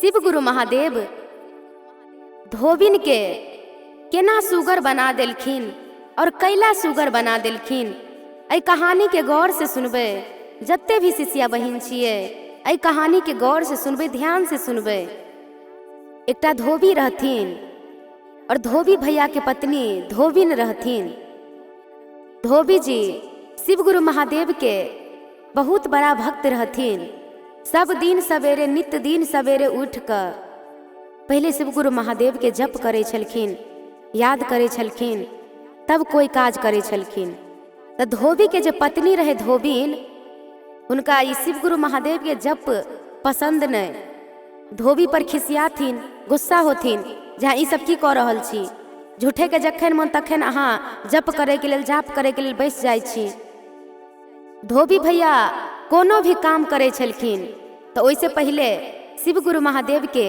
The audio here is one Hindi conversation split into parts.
शिव गुरु महादेव धोबिन के केना सुगर बना देलखिन और कैला सुगर बना देलखिन। एहि कहानी के गौर से सुनबे, जत्ते भी शिष्या बहिन छिए एहि कहानी के गौर से सुनबे, ध्यान से सुनबे। एकटा धोबी रहथिन और धोबी भैया के पत्नी धोबिन रहथिन। धोबी जी शिव गुरु महादेव के बहुत बड़ा भक्त रहथिन। सब दिन सवेरे, नित्य दिन सवेरे उठ कर पहले शिव गुरु महादेव के जप करे छलखिन, याद करे छलखिन, तब कोई काज करे छलखिन। तो धोबी के जो पत्नी रहे धोबिन, उनका ई शिव गुरु महादेव के जप पसंद नहीं। धोबी पर खिसियाथिन, गुस्सा होथिन, जहाँ ई सब की कऽ रहल छी, झूठे के जखन मन तखन अहाँ जप करे के लेल, जाप करे के लेल बैस जाइ छी। धोबी भैया कोनो भी काम करे छलखिन तो ओइसे पहले शिव गुरु महादेव के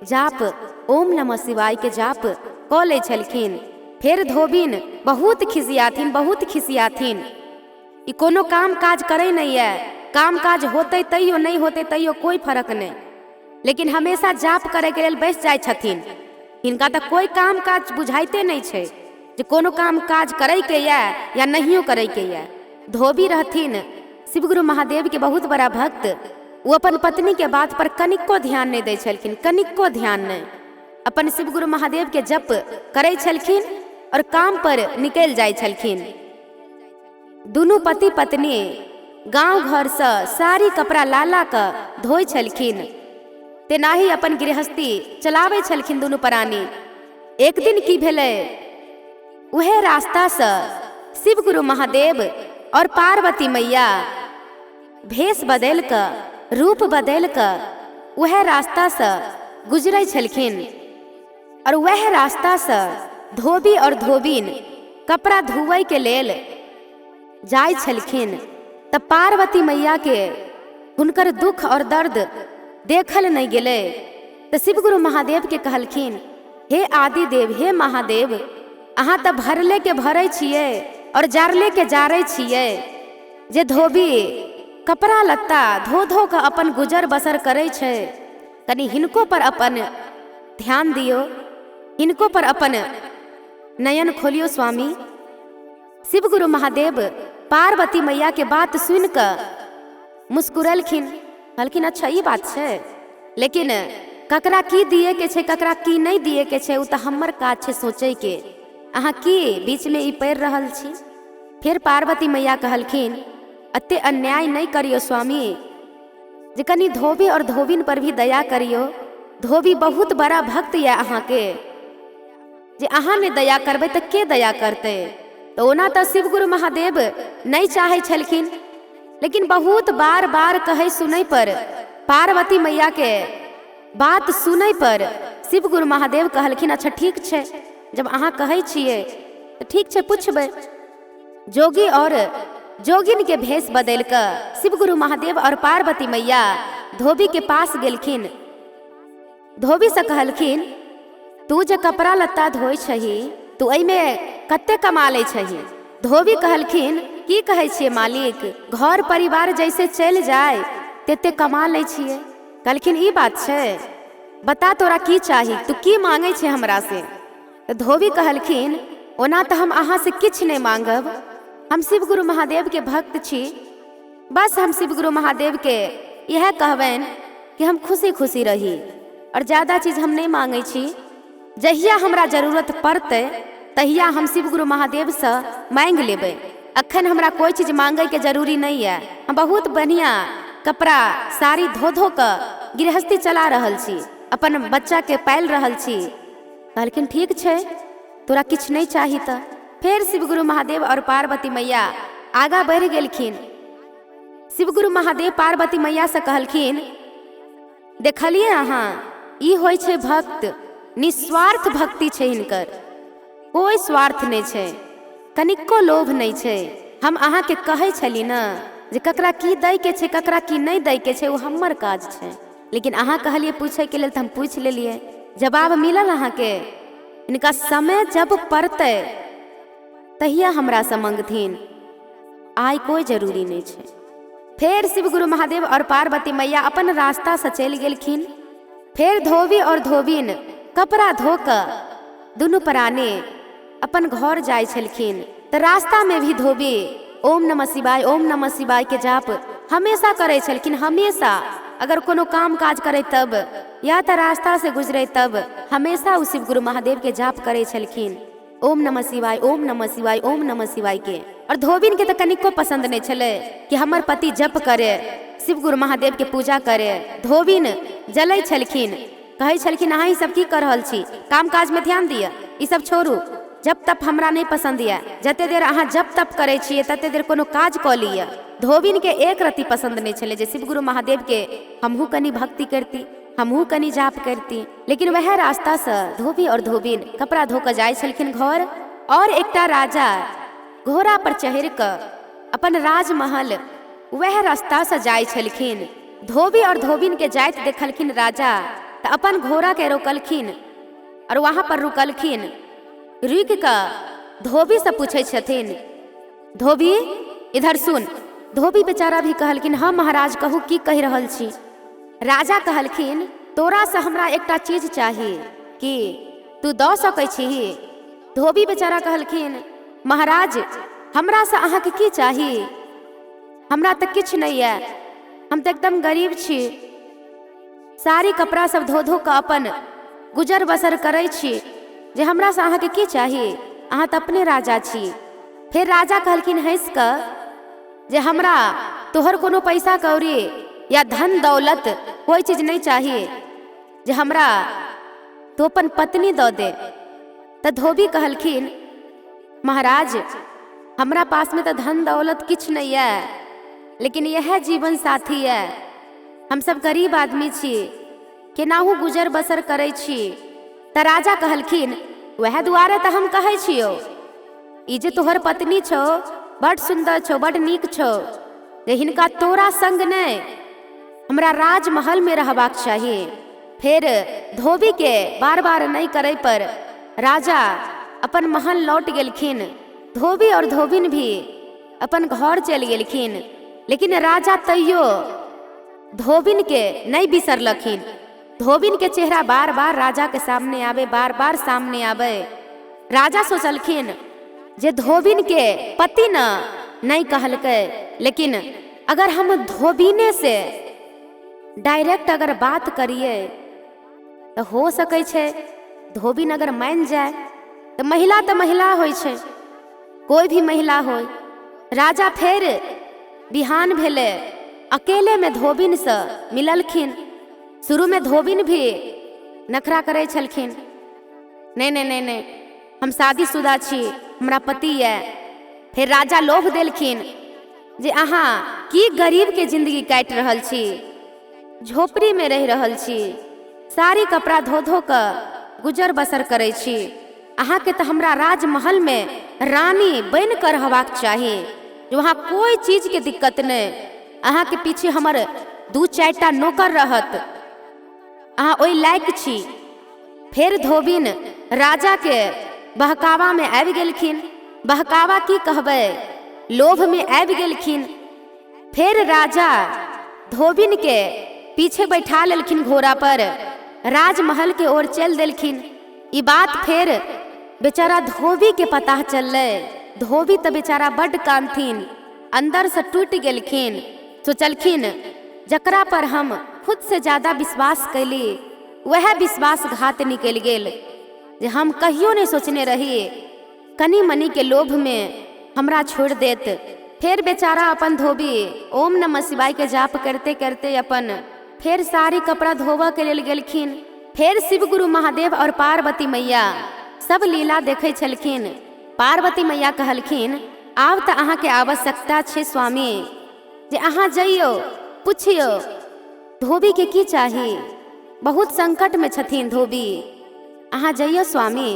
जाप, ओम नमः शिवाय के जाप कऽ ले छलखिन। फिर धोबिन बहुत खिसियाथिन, बहुत खिसियाथिन। ई कोनो काम काज करे नहीं है, काम काज होते तैयो नहीं होते तैयो कोई फर्क नहीं, लेकिन हमेशा जाप करे के लेल बैस जाइ छथिन। हिनका तो कोई काम काज बुझाइते नहीं छे जे कोनो काम काज करे के या नहियो करे के या। धोबी रहथिन शिव गुरु महादेव के बहुत बड़ा भक्त। वो अपन पत्नी के बात पर कनिको ध्यान नहीं दै छलखिन, कनिको ध्यान नहीं। अपन शिव गुरु महादेव के जप करे छलखिन और काम पर निकल जाय छलखिन। दोनों पति पत्नी गांव घर से सारी कपड़ा लाला का धोई छलखिन, तेनाही अपन गृहस्थी चलावे छलखिन दोनों प्राणी। एक दिन की भेले, वह रास्ता से शिव गुरु महादेव और पार्वती मैया भेष बदल कर, रूप बदल कर वह रास्ता से गुजरे छलखिन। और वह रास्ता से धोबी और धोबिन कपड़ा धुवै के लेल जाय छलखिन। तब पार्वती मैया के हुनकर दुख और दर्द देखल नहीं गेले। तो शिव गुरु महादेव के कहलखिन, हे आदि देव, हे महादेव, अहाँ तो भरले के भरे छिए और जारले के जारे छिए। जे धोबी कपड़ा लत्ता धो धो के अपन गुजर बसर करे छे, तनी हिनको पर अपन ध्यान दियो, हिनको पर अपन नयन खोलियो स्वामी। शिव गुरु महादेव पार्वती मैया के बात सुन कर मुस्कुरलखिन, कहलखिन अच्छा ई बात छे, लेकिन ककरा की दिए के छे, ककरा की नहीं दिए के छे, उ तो हमर काज छे सोचे के। अहाँ की बीच में ई पैर रहल छी। फिर पार्वती मैया कहलखिन, अते अन्याय नहीं करियो स्वामी, जे कनी धोबी और धोबिन पर भी दया करियो। धोबी बहुत बड़ा भक्त या अहाँ के, जे अहाँ ने दया करबे तो के दया करते। तो ओना तो शिव गुरु महादेव नहीं चाहे छलखिन, लेकिन बहुत बार बार कहे सुनै पर, पार्वती मैया के बात सुनै पर शिव गुरु महादेव कहलखिन, अच्छा ठीक छे, जब अहाँ कहे छिए तो ठीक छे, पूछबे। जोगी और जोगिन के भेष बदल कर शिव गुरु महादेव और पार्वती मैया धोबी के पास गेलखिन। धोबी से कहलखिन, तू जे कपड़ा लत्ता धोई छही, तू एहि में कते कमा ले छही। धोबी कहलखिन, की कहे छिए मालिक, घर परिवार जैसे चल जाए तेते कमा ले छिए। कहलखिन ई बात छे, बता तोरा की चाही, तू की मांगे छे हमरा से। धोबी कहलखिन, ओना तो हम अहाँ से किछ नहीं मांगब, हम शिव गुरु महादेव के भक्त छी। बस हम शिव गुरु महादेव के यह कहबैन कि हम खुशी खुशी रही, और ज़्यादा चीज़ हम नहीं मांगे छी। जहिया हमरा जरूरत पड़ते तहिया हम शिव गुरु महादेव से मांग लेबै। अखन हमरा कोई चीज़ मांगे के जरूरी नहीं है। हम बहुत बढ़िया कपड़ा साड़ी धो धो कर गृहस्थी चला रहल छी, अपन बच्चा के पाल रहल छी। कहलखिन ठीक छे, तोरा किछ नहीं चाही। तो फिर शिव गुरु महादेव और पार्वती मैया आगा बढ़ गेलखिन। शिव गुरु महादेव पार्वती मैया से कहलखिन, देखलिए अहाँ, ई होय छे भक्त, निस्वार्थ भक्ति छे हिनकर, कोई स्वार्थ नहीं छे, कनिको लोभ नहीं छे। हम अहाँ के कहे छली ना जे ककरा की दै के छे, ककरा की नहीं दै के छे, वो हमर काज छे। लेकिन अहाँ कहलिए पूछे के लेल तो हम पूछ लेलिए, जवाब मिलल अहाँ के। इनका समय जब पड़ते तहिया हमरा से मंगथिन, आय कोई जरूरी नहीं छे। फिर शिव गुरु महादेव और पार्वती मैया अपन रास्ता से चल गेलखिन। फिर धोबी और धोबिन कपड़ा धोकर दुनू प्राणी अपन घर जाय छलखिन। तो रास्ता में भी धोबी ओम नमः शिवाय के जाप हमेशा करे छलखिन। हमेशा अगर कोनो काम काज करे तब या तो रास्ता से गुजरे तब हमेशा उस शिव गुरु महादेव के जाप करे छलखिन। ओम नमः शिवाय के। और धोबिन के तो कनिको पसंद नहीं छले कि हमर पति जप करे, शिव गुरु महादेव के पूजा करे। धोबिन जलै छलखिन, कहे छलखिन अहाँ सब की कर रहल छी, काम काज में ध्यान दिया, ई सब छोड़ू, जब तप हमरा नहीं पसंद है। जते देर अहाँ जब तप करे छिए तते देर कोनो काज क लिया। धोबिन के एक रति पसंद नहीं छले जे शिव गुरु महादेव के हमहू कनी भक्ति करती, हमहू कनी जाप करती। लेकिन वह रास्ता से धोबी और धोबिन कपड़ा धोकर जाय छलखिन घर। और एकटा राजा घोड़ा पर चढ़ कर अपन राजमहल वह रास्ता से जाय छलखिन। धोबी और धोबिन के जाइत देखलखिन राजा तो अपन घोड़ा के रोकलखिन और वहां पर रुकलखिन। रुक कर धोबी से पूछे छथिन, धोबी इधर सुन। धोबी बेचारा भी कहलखिन हाँ महाराज कहू की कह रहल छी। राजा कहलखिन तोरा से हमरा एकटा चीज चाहिए कि तू दऽ सकै छी। धोबी बेचारा कहलखिन महाराज हमरा से अहाँ के की चाहिए, हमरा तो किछ नहीं है, हम तो एकदम गरीब छी, सारी कपड़ा सब धो धो के अपन गुजर बसर करे छी, जे हमरा से अहाँ के की चाहिए, अहाँ तो अपने राजा छी। फिर राजा कहलखिन हंस कर जे हमरा तोहर कोनो पैसा कौड़ी या धन दौलत कोई चीज नहीं चाहिए, जे हमरा तो अपन पत्नी दऽ दे। तो धोबी कहलखिन महाराज हमरा पास में तो धन दौलत किछ नहीं है, लेकिन यह जीवन साथी है, हम सब गरीब आदमी छी, केनाहू गुजर बसर करे छी। तो राजा कहलखिन वह दुआरे तो हम कहे छियो, ई जे तोहर पत्नी छो बड़ सुंदर छो, बड़ नीक छो, जे हिनका तोरा संग नहीं हमरा राजमहल में रहबाक चाहिए। फिर धोबी के बार बार नहीं करे पर राजा अपन महल लौट गेलखिन। धोबी और धोबिन भी अपन घर चल गेलखिन। लेकिन राजा तैयो धोबिन के नहीं बिसरलखिन। धोबिन के चेहरा बार बार राजा के सामने आवे, बार बार सामने आवे। राजा सोचलखिन जे धोबिन के पति न नहीं कहलकै, लेकिन अगर हम धोबिने से डायरेक्ट अगर बात करिए तो हो सकै छै धोबिन अगर मान जाए तो महिला होय छै, कोई भी महिला होय। राजा फिर बिहान भेले अकेले में धोबिन से मिललखिन। शुरू में धोबिन भी नखरा करे छलखिन, नहीं हम शादीशुदा छी, हमरा पति है। फिर राजा लोभ देलखिन जे अहाँ की गरीब के जिंदगी काटि रहल छी, झोपड़ी में रह रहल छी, सारी कपड़ा धो धो कर गुजर बसर करे छी, अहाँ के तो हमरा राजमहल में रानी बन कर रहबाक चाहिए, जो वहाँ कोई चीज के दिक्कत नहीं, अहाँ के पीछे हमर 2-4टा नौकर रहत, अहाँ ओई लायक छी। फिर धोबिन राजा के बहकावा में आबि गेलखिन। बहकावा की कहबै, लोभ में आबि गेलखिन। फिर राजा धोबिन के पीछे बैठा लेलखिन घोड़ा पर, राजमहल के ओर चल देलखिन। ई बात फिर बेचारा धोबी के पता चलले। धोबी तो बेचारा बड़ कानथिन, अंदर से टूट गेलखिन। सोचलखिन जकरा पर हम खुद से ज्यादा विश्वास कैली वह विश्वासघात निकल गेल, जे हम कहियो नहीं सोचने रही कनी मनी के लोभ में हमरा छोड़ देत। फिर बेचारा अपन धोबी ओम नमः शिवाय के जाप करते करते अपन फिर सारी कपड़ा धोबा के लेल गेलखिन। फिर शिव गुरु महादेव और पार्वती मैया सब लीला देखे छलखिन। पार्वती मैया कहलखिन आब तो अहाँ के आवश्यकता छे स्वामी, जे अहाँ जइयो पूछियो धोबी के की चाही, बहुत संकट में छथिन धोबी, अहाँ जइयो स्वामी।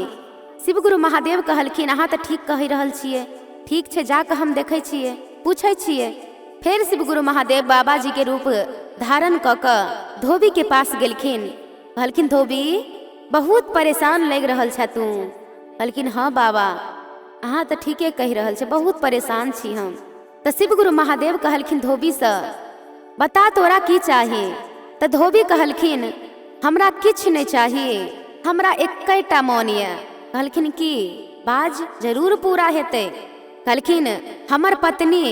शिव गुरु महादेव कहलखिन अहाँ तो ठीक कहि रहल छिए, ठीक छे जाके हम देखे छिए पूछे छिए। फिर शिव गुरु महादेव बाबा जी के रूप धारण क के धोबी के पास गेलखिन। कहलखिन धोबी बहुत परेशान लग रहल छ तू। कहलखिन हाँ बाबा अहाँ तो ठीके कहि रहल छे, बहुत परेशान छी हम। तो शिव गुरु महादेव कहलखिन धोबी से बता तोरा की चाहिए। तो धोबी कहलखिन हमरा किछ नहीं चाहिए, हमरा एकटा मन ये। कहलखिन कि बाज जरूर पूरा हेते। कहलखिन हमर पत्नी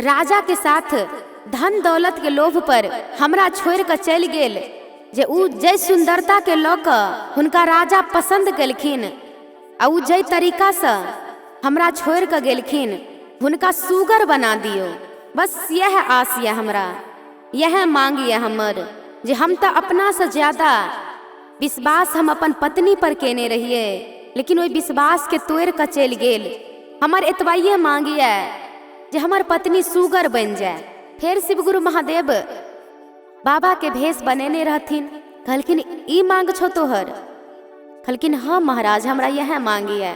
राजा के साथ धन दौलत के लोभ पर हमरा छोड़ कर चल गेल, जे उ जय सुंदरता के लऽ कऽ हुनका राजा पसंद केलखिन आ उ जय तरीका से हमरा छोड़ कर गेलखिन, हुनका सुगर बना दियो। बस यह आस है हमरा, यह मांग है हमर, जे हम तो अपना से ज्यादा विश्वास हम अपन पत्नी पर केने रहिए, लेकिन वही विश्वास के तोड़ कर चल गेल। हमर एतबाइये मांगिए जे हमर पत्नी सुगर बन जाए। फिर शिव गुरु महादेव बाबा के भेष बनेने रहथिन। कहलखिन ई मांग छो तोहर? कहलखिन हाँ महाराज, हमरा यह मांगिए।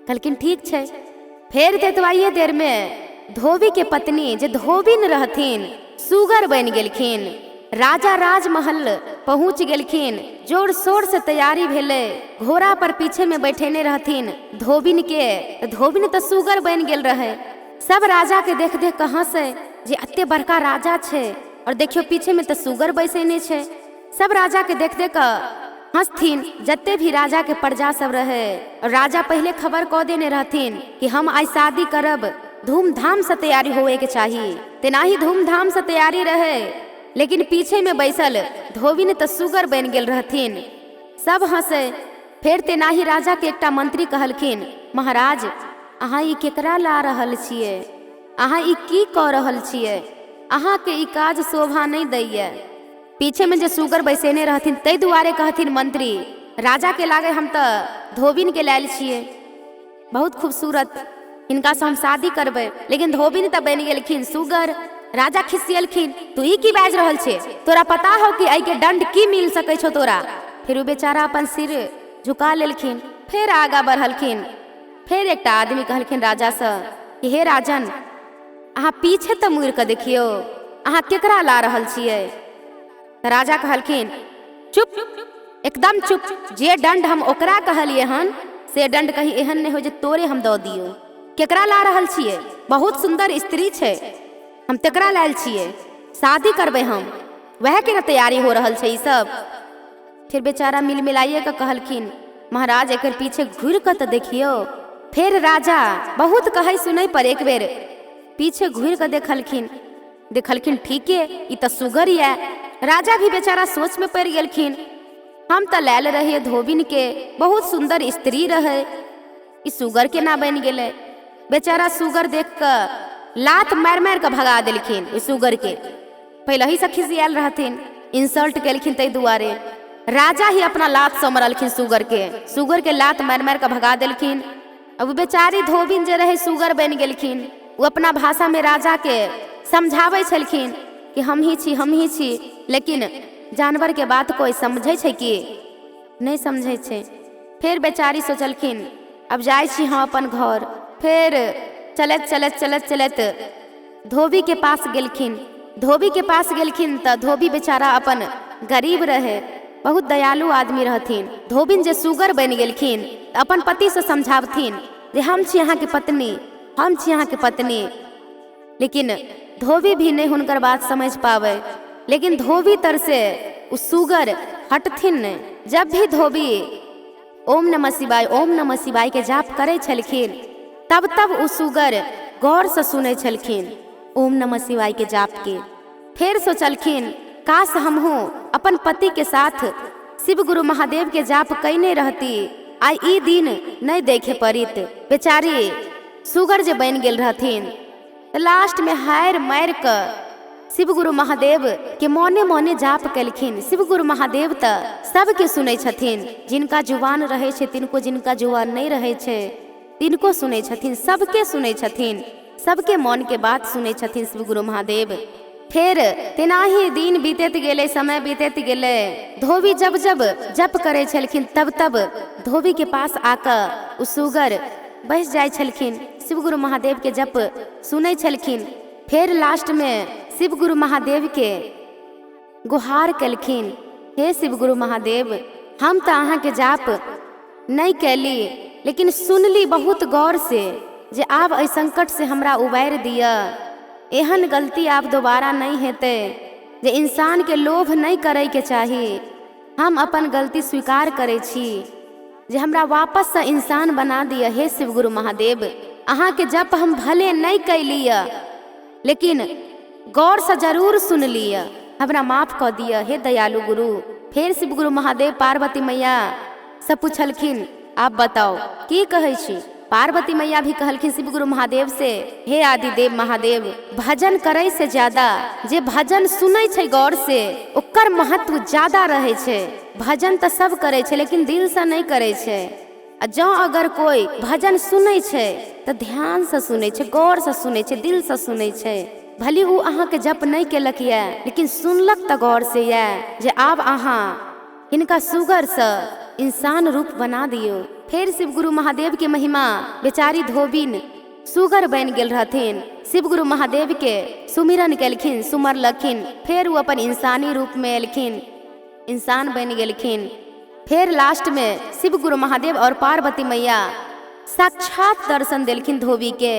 कहलखिन ठीक छै। फिर एतबाइये देर में धोबी के पत्नी जे धोबिन रहथिन सुगर बन गेलखिन। राजा राजमहल पहुँच गेलखिन, जोर शोर से तैयारी भेले। घोड़ा पर पीछे में बैठेने रहथिन धोबिन के, धोबिन तो सुगर बन गेल रहे। सब राजा के देख देख कहाँ से जे अत्ते बड़का राजा छे, और देखियो पीछे में तो सुगर बैसेने छे। सब राजा के देख देख हंसथिन, जत्ते भी राजा के प्रजा सब रहे। और राजा पहले खबर कह देने रहथिन कि हम आज शादी करब, धूमधाम से तैयारी होए के चाहिए। तेना ही धूमधाम से तैयारी रहे, लेकिन पीछे में बैसल धोबिन तो सुगर बन गेल रहथिन। सब हंसे। फिर तेना ही राजा के एकटा मंत्री कहलखिन, महाराज अहाँ ई केकरा ला रहल छिए? अहाँ ई की कह रहल छिए? अहाँ के ई काज शोभा नहीं दैये। पीछे में जो सुगर बैसेने रहथिन तै दुआरे कहथिन मंत्री, राजा के लागे हम तो धोबिन के लायल छिए, बहुत खूबसूरत, इनका से हम शादी करबे। लेकिन धोबिन तो बन गेलखिन सुगर। राजा खिसियलखिन, तू ई की बाज रहल छे? तोरा पता हो कि आई के दंड की मिल सकै छो तोरा? फिर उ बेचारा अपन सिर झुका लेलखिन, फिर आगा बढ़लखिन। फिर एकटा आदमी कहलखिन राजा से कि हे राजन, अहाँ पीछे तो मुड़ के देखियो, अहाँ केकरा ला रहल छिए? राजा कहलखिन चुप, एकदम चुप। जे दंड हम ओकरा कहलिए हन से दंड कहीं एहन नहीं हो जे तोरे हम दो दियो। केकरा ला रहल छिए? बहुत सुंदर स्त्री छे, हम तेकरा लायल छिए, शादी करबे हम, वह के न तैयारी हो रहल छे ई सब। फिर बेचारा मिल मिलाइए के कहलखिन, महाराज एक पीछे घूर कर तो देखियो। फिर राजा बहुत कहे सुनई पर एक बेर पीछे घूर कर देखलखिन ठीक है, ई तो सुगर है। राजा भी बेचारा सोच में पड़ गेलखिन, हम तो लायल रहे धोबिन के, बहुत सुंदर स्त्री रहे, ई सुगर के ना बन गेले। बेचारा सुगर देख कर लात मार मार के भगा देलखिन। ई सुगर के पहले ही से खिसियाल रहथिन, इंसल्ट केलखिन, तै दुआरे राजा ही अपना लात से मरलखिन सुगर के लात मार मार के भगा देलखिन। अब बेचारी धोबिन जे रहे सुगर बन गेलखिन, वो अपना भाषा में राजा के समझावे छलखिन कि हम ही छी, लेकिन जानवर के बात कोई समझे छे कि नहीं समझे छे। फिर बेचारी सोचलखिन अब जाय छी हम अपन घर। फिर चलत धोबी के पास गेलखिन। तो धोबी बेचारा अपन गरीब रहे, बहुत दयालु आदमी रहथिन। धोबिन जे सुगर बन गेलखिन अपन पति से समझावथिन जे हम छी यहाँ के पत्नी, लेकिन धोबी भी नहीं हुनकर बात समझ पावे। लेकिन धोबी तर से उस सुगर हटथिन नहीं। जब भी धोबी ओम नमः शिवाय के जाप करे छलखिन, तब उस सुगर गौर से सुने छलखिन ओम नमः शिवाय के जाप के। फिर सोचलखिन काश हमहू अपन पति के साथ शिव गुरु महादेव के जाप कैने रहती, आई ई दिन नहीं देखे पड़ित। बेचारी सुगर जे बन गेल रहथिन, लास्ट में हार मार कर शिव गुरु महादेव के मोने जाप केलखिन। शिव गुरु महादेव तो सबके सुनै छथिन, जिनका जुबान रहे छे तिनको, जिनका जुबान नहीं रहे छे तिनको सुनै छथिन, सबके सुनै छथिन, सबके मन के बात सुनै छथिन शिव गुरु महादेव। फिर तेना ही दिन बीतत गेले, समय बीतत गेले। धोबी जब जप करे छलखिन, तब धोबी के पास आकर उ सुगर बैस जाय छलखिन, शिव गुरु महादेव के जप सुनै छलखिन। फिर लास्ट में शिव गुरु महादेव के गुहार कलखिन, हे शिव गुरु महादेव, हम तो अहाँ के जाप नहीं कैली, लेकिन सुनली बहुत गौर से जे आब एहि संकट से हमरा उबार दिया। एहन गलती आप दोबारा नहीं हेते, जे इंसान के लोभ नहीं करे के चाहिए। हम अपन गलती स्वीकार करे छी जे हमरा वापस से इंसान बना दिया। हे शिव गुरु महादेव, अहाँ के जप हम भले नहीं कैलिया, लेकिन गौर से जरूर सुन लिया, हमरा माफ कर दिया। हे दयालु गुरु। फिर शिव गुरु महादेव पार्वती मैया से पूछलखिन, आप बताओ की कहे छी। पार्वती मैया भी कहलखिन शिव गुरु महादेव से, हे आदिदेव महादेव, भजन करे से ज्यादा जे भजन सुनै छै गौर से, ओकर महत्व ज्यादा रहे छै। भजन तो सब करे छै, लेकिन दिल से नहीं करे छै। जँ अगर कोई भजन सुनै छै तो ध्यान से सुनै छै, गौर से सुनै छै, दिल से सुनै छै। भले वो अहाँ के जप नहीं केलक ये, लेकिन सुनलक तो गौर से ये जे आब अहाँ इनका सुगर से इंसान रूप बना दियो। फिर शिव गुरु महादेव के महिमा, बेचारी धोबिन सुगर बन गेल रहथिन। शिव गुरु महादेव के सुमिरन केलखिन, सुमरलखिन। फिर वो अपन इंसानी रूप में एलखिन, इंसान बन गेलखिन। फिर लास्ट में शिव गुरु महादेव और पार्वती मैया साक्षात दर्शन देलखिन धोबी के,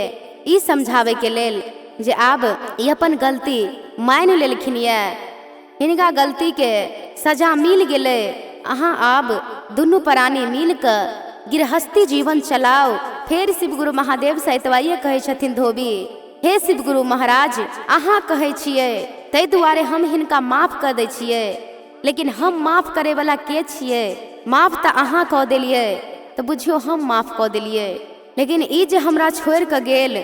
ई समझावे के लेल जे आब ये अपन गलती मान लेलखिन ये, हिनका गलती के सजा मिल गेले। अहाँ आब दुनू प्राणी मिल कर गृहस्थी जीवन चलाओ। फिर शिव गुरु महादेव से एतवाइए कहे छथिन धोबी, हे शिव गुरु महाराज, अहाँ कहे छिए तै दुआरे हम हिनका माफ कर दै छिए, लेकिन हम माफ करे वाला के छिए। माफ तो अहाँ कह देलिए तो बुझियो हम माफ कह देलिए, लेकिन ई जे हमरा छोड़ के गेल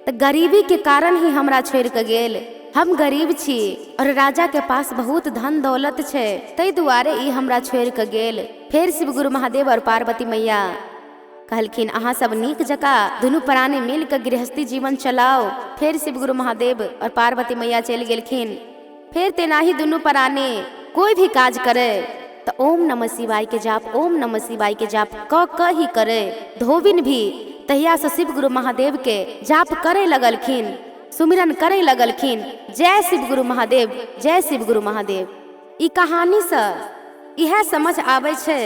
तो गरीबी के कारण ही हमरा छोड़ के गेल। हम गरीब छी और राजा के पास बहुत धन दौलत छे, तै दुआरे ई हमरा छोड़ के गेल। फिर शिव गुरु महादेव और पार्वती मैया कहलखिन, अहाँ सब नीक जका दुनू प्राणी मिल के गृहस्थी जीवन चलाओ। फिर शिव गुरु महादेव और पार्वती मैया चल गेलखिन। फिर तेनाही दुनू प्राणी कोई भी काज करे तो ओम नमः शिवाय के जाप, ओम नमः शिवाय के जाप क ही करे। धोबिन भी तहिया से शिव गुरु महादेव के जाप करे लगलखिन, सुमिरन करे लगलखिन। जय शिव गुरु महादेव, जय शिव गुरु महादेव। ई कहानी से यह समझ आवे छे,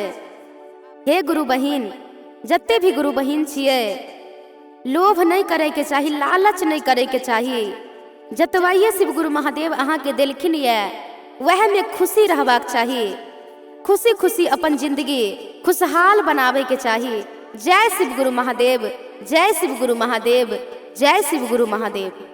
हे गुरु बहिन, जत्ते भी गुरु बहिन छिए, लोभ नहीं करे के चाही, लालच नहीं करे के चाही। जतवाइए शिव गुरु महादेव अहाँ के देलखिन ये, वह में खुशी रहबाक चाही। खुशी खुशी अपन जिंदगी खुशहाल बनावे के चाही। जय शिव गुरु महादेव, जय शिव गुरु महादेव, जय शिव गुरु महादेव।